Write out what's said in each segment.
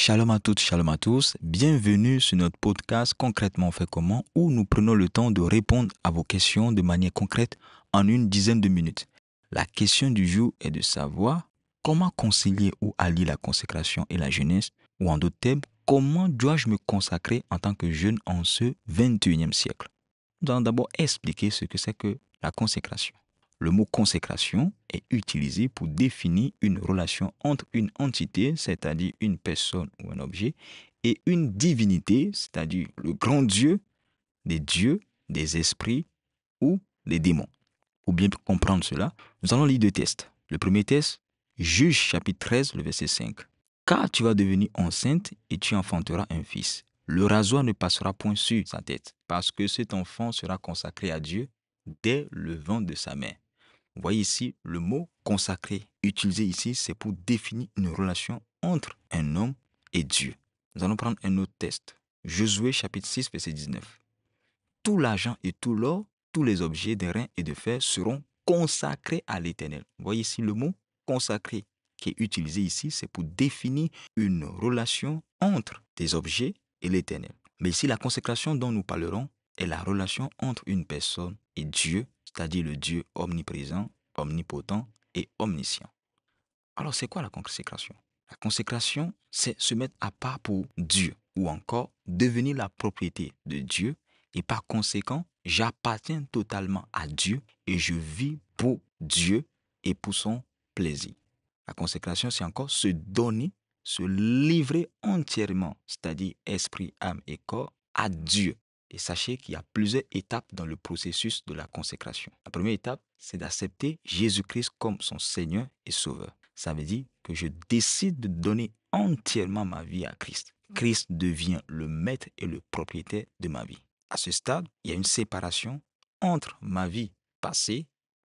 Shalom à toutes, shalom à tous. Bienvenue sur notre podcast Concrètement on fait comment, où nous prenons le temps de répondre à vos questions de manière concrète en une dizaine de minutes. La question du jour est de savoir comment concilier ou allier la consécration et la jeunesse, ou en d'autres termes, comment dois-je me consacrer en tant que jeune en ce 21e siècle. Nous allons d'abord expliquer ce que c'est que la consécration. Le mot consécration est utilisé pour définir une relation entre une entité, c'est-à-dire une personne ou un objet, et une divinité, c'est-à-dire le grand Dieu, des dieux, des esprits ou des démons. Pour bien comprendre cela, nous allons lire deux tests. Le premier test, Juge chapitre 13, le verset 5. Car tu vas devenir enceinte et tu enfanteras un fils. Le rasoir ne passera point sur sa tête, parce que cet enfant sera consacré à Dieu dès le ventre de sa mère. Vous voyez ici, le mot consacré utilisé ici, c'est pour définir une relation entre un homme et Dieu. Nous allons prendre un autre test. Josué chapitre 6, verset 19. Tout l'argent et tout l'or, tous les objets d'airain et de fer seront consacrés à l'Éternel. Vous voyez ici le mot consacré qui est utilisé ici, c'est pour définir une relation entre des objets et l'Éternel. Mais ici, la consécration dont nous parlerons est la relation entre une personne et Dieu, c'est-à-dire le Dieu omniprésent, omnipotent et omniscient. Alors, c'est quoi la consécration? La consécration, c'est se mettre à part pour Dieu, ou encore devenir la propriété de Dieu, et par conséquent, j'appartiens totalement à Dieu et je vis pour Dieu et pour son plaisir. La consécration, c'est encore se donner, se livrer entièrement, c'est-à-dire esprit, âme et corps, à Dieu. Et sachez qu'il y a plusieurs étapes dans le processus de la consécration. La première étape, c'est d'accepter Jésus-Christ comme son Seigneur et Sauveur. Ça veut dire que je décide de donner entièrement ma vie à Christ. Christ devient le maître et le propriétaire de ma vie. À ce stade, il y a une séparation entre ma vie passée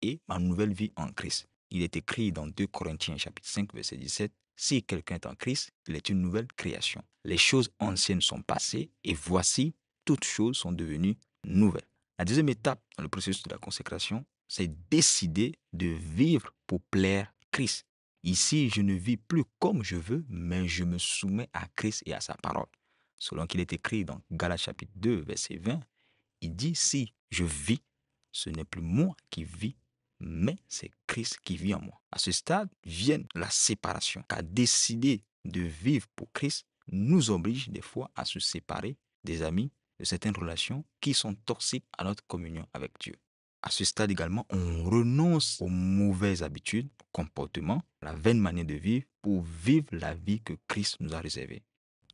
et ma nouvelle vie en Christ. Il est écrit dans 2 Corinthiens chapitre 5 verset 17, « Si quelqu'un est en Christ, il est une nouvelle création. Les choses anciennes sont passées et voici, toutes choses sont devenues nouvelles. » La deuxième étape dans le processus de la consécration, c'est décider de vivre pour plaire Christ. Ici, je ne vis plus comme je veux, mais je me soumets à Christ et à sa parole. Selon qu'il est écrit dans Galates chapitre 2, verset 20, il dit, si je vis, ce n'est plus moi qui vis, mais c'est Christ qui vit en moi. À ce stade vient la séparation, car décider de vivre pour Christ nous oblige des fois à se séparer des amis, de certaines relations qui sont toxiques à notre communion avec Dieu. À ce stade également, on renonce aux mauvaises habitudes, comportements, la vaine manière de vivre pour vivre la vie que Christ nous a réservée.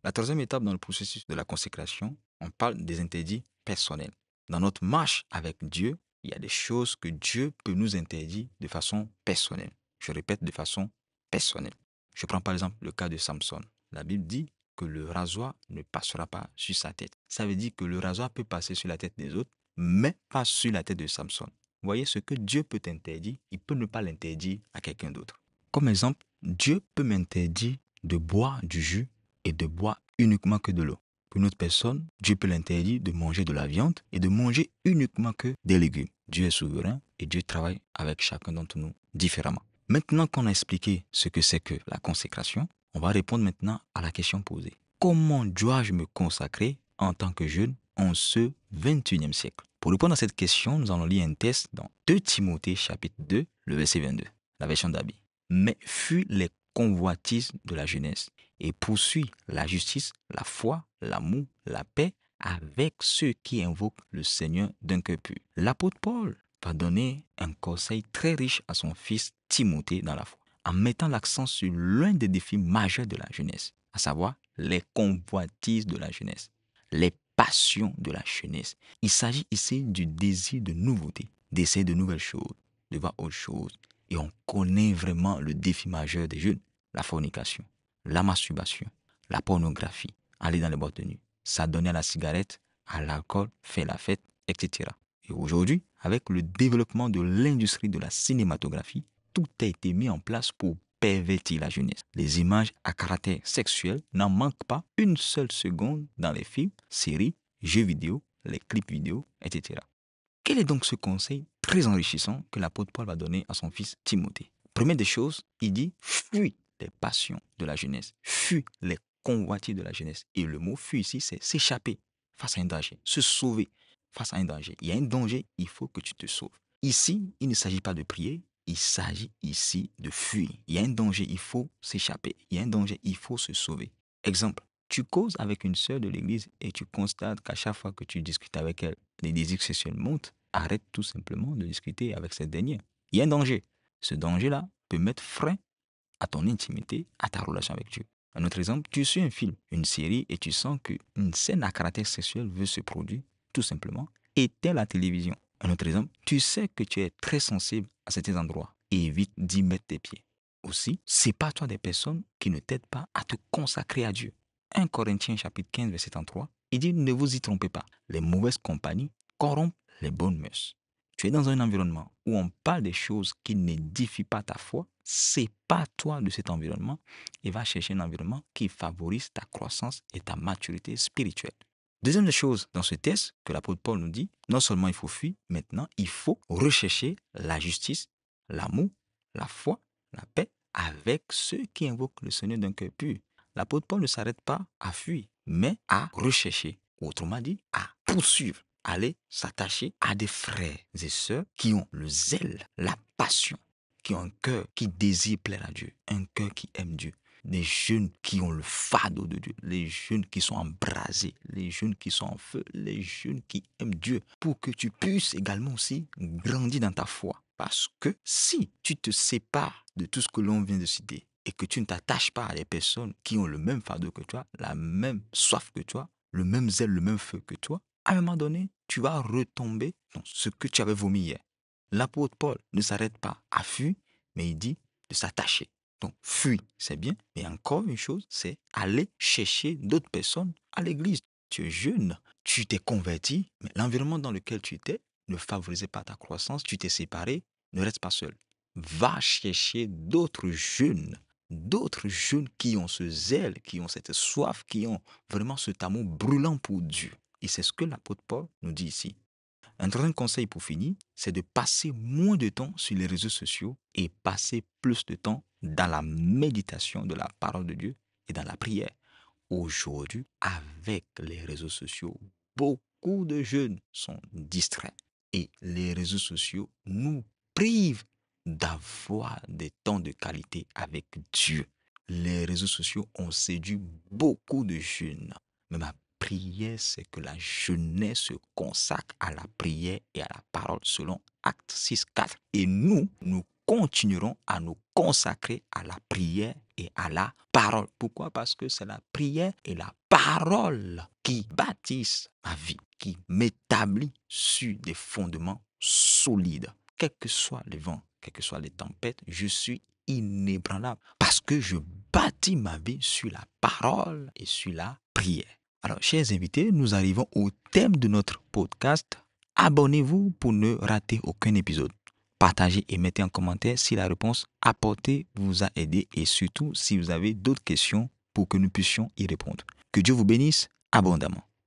La troisième étape dans le processus de la consécration, on parle des interdits personnels. Dans notre marche avec Dieu, il y a des choses que Dieu peut nous interdire de façon personnelle. Je répète, de façon personnelle. Je prends par exemple le cas de Samson. La Bible dit que le rasoir ne passera pas sur sa tête. Ça veut dire que le rasoir peut passer sur la tête des autres, mais pas sur la tête de Samson. Vous voyez, ce que Dieu peut t'interdire, il peut ne pas l'interdire à quelqu'un d'autre. Comme exemple, Dieu peut m'interdire de boire du jus et de boire uniquement que de l'eau. Pour une autre personne, Dieu peut l'interdire de manger de la viande et de manger uniquement que des légumes. Dieu est souverain et Dieu travaille avec chacun d'entre nous différemment. Maintenant qu'on a expliqué ce que c'est que la consécration, on va répondre maintenant à la question posée. Comment dois-je me consacrer en tant que jeune en ce 21e siècle? Pour répondre à cette question, nous allons lire un texte dans 2 Timothée chapitre 2, le verset 22, la version d'Abi. Mais fuis les convoitises de la jeunesse et poursuis la justice, la foi, l'amour, la paix avec ceux qui invoquent le Seigneur d'un cœur pur. L'apôtre Paul va donner un conseil très riche à son fils Timothée dans la foi, en mettant l'accent sur l'un des défis majeurs de la jeunesse, à savoir les convoitises de la jeunesse, les passions de la jeunesse. Il s'agit ici du désir de nouveauté, d'essayer de nouvelles choses, de voir autre chose. Et on connaît vraiment le défi majeur des jeunes, la fornication, la masturbation, la pornographie, aller dans les boîtes de nuit, s'adonner à la cigarette, à l'alcool, faire la fête, etc. Et aujourd'hui, avec le développement de l'industrie de la cinématographie, tout a été mis en place pour pervertir la jeunesse. Les images à caractère sexuel n'en manquent pas une seule seconde dans les films, séries, jeux vidéo, les clips vidéo, etc. Quel est donc ce conseil très enrichissant que l'apôtre Paul va donner à son fils Timothée? Première des choses, il dit, fuis les passions de la jeunesse, fuis les convoitises de la jeunesse. Et le mot fuir ici, c'est s'échapper face à un danger, se sauver face à un danger. Il y a un danger, il faut que tu te sauves. Ici, il ne s'agit pas de prier, il s'agit ici de fuir. Il y a un danger, il faut s'échapper. Il y a un danger, il faut se sauver. Exemple, tu causes avec une sœur de l'église et tu constates qu'à chaque fois que tu discutes avec elle, les désirs sexuels montent. Arrête tout simplement de discuter avec cette dernière. Il y a un danger. Ce danger-là peut mettre frein à ton intimité, à ta relation avec Dieu. Un autre exemple, tu suis un film, une série et tu sens qu'une scène à caractère sexuel veut se produire, tout simplement, éteins la télévision. Un autre exemple, tu sais que tu es très sensible à certains endroits et évite d'y mettre tes pieds. Aussi, sépare-toi des personnes qui ne t'aident pas à te consacrer à Dieu. 1 Corinthiens chapitre 15, verset 33, il dit « Ne vous y trompez pas, les mauvaises compagnies corrompent les bonnes mœurs. » Tu es dans un environnement où on parle des choses qui n'édifient pas ta foi, sépare-toi de cet environnement et va chercher un environnement qui favorise ta croissance et ta maturité spirituelle. Deuxième chose dans ce texte que l'apôtre Paul nous dit, non seulement il faut fuir, maintenant il faut rechercher la justice, l'amour, la foi, la paix avec ceux qui invoquent le Seigneur d'un cœur pur. L'apôtre Paul ne s'arrête pas à fuir, mais à rechercher, autrement dit, à poursuivre, aller s'attacher à des frères et sœurs qui ont le zèle, la passion, qui ont un cœur qui désire plaire à Dieu, un cœur qui aime Dieu. Les jeunes qui ont le fardeau de Dieu, les jeunes qui sont embrasés, les jeunes qui sont en feu, les jeunes qui aiment Dieu, pour que tu puisses également aussi grandir dans ta foi. Parce que si tu te sépares de tout ce que l'on vient de citer et que tu ne t'attaches pas à des personnes qui ont le même fardeau que toi, la même soif que toi, le même zèle, le même feu que toi, à un moment donné, tu vas retomber dans ce que tu avais vomi hier. L'apôtre Paul ne s'arrête pas à fuir, mais il dit de s'attacher. Donc, fuir, c'est bien, mais encore une chose, c'est aller chercher d'autres personnes à l'église. Tu es jeune, tu t'es converti, mais l'environnement dans lequel tu étais ne favorisait pas ta croissance, tu t'es séparé, ne reste pas seul. Va chercher d'autres jeunes qui ont ce zèle, qui ont cette soif, qui ont vraiment cet amour brûlant pour Dieu. Et c'est ce que l'apôtre Paul nous dit ici. Un troisième conseil pour finir, c'est de passer moins de temps sur les réseaux sociaux et passer plus de temps dans la méditation de la parole de Dieu et dans la prière. Aujourd'hui, avec les réseaux sociaux, beaucoup de jeunes sont distraits et les réseaux sociaux nous privent d'avoir des temps de qualité avec Dieu. Les réseaux sociaux ont séduit beaucoup de jeunes. Mais ma prière, c'est que la jeunesse se consacre à la prière et à la parole selon Actes 6.4. Et nous continuerons à nous consacrer à la prière et à la parole. Pourquoi? Parce que c'est la prière et la parole qui bâtissent ma vie, qui m'établit sur des fondements solides. Quel que soit le vent, quelles que soient les tempêtes, je suis inébranlable parce que je bâtis ma vie sur la parole et sur la prière. Alors, chers invités, nous arrivons au thème de notre podcast. Abonnez-vous pour ne rater aucun épisode. Partagez et mettez en commentaire si la réponse apportée vous a aidé et surtout si vous avez d'autres questions pour que nous puissions y répondre. Que Dieu vous bénisse abondamment.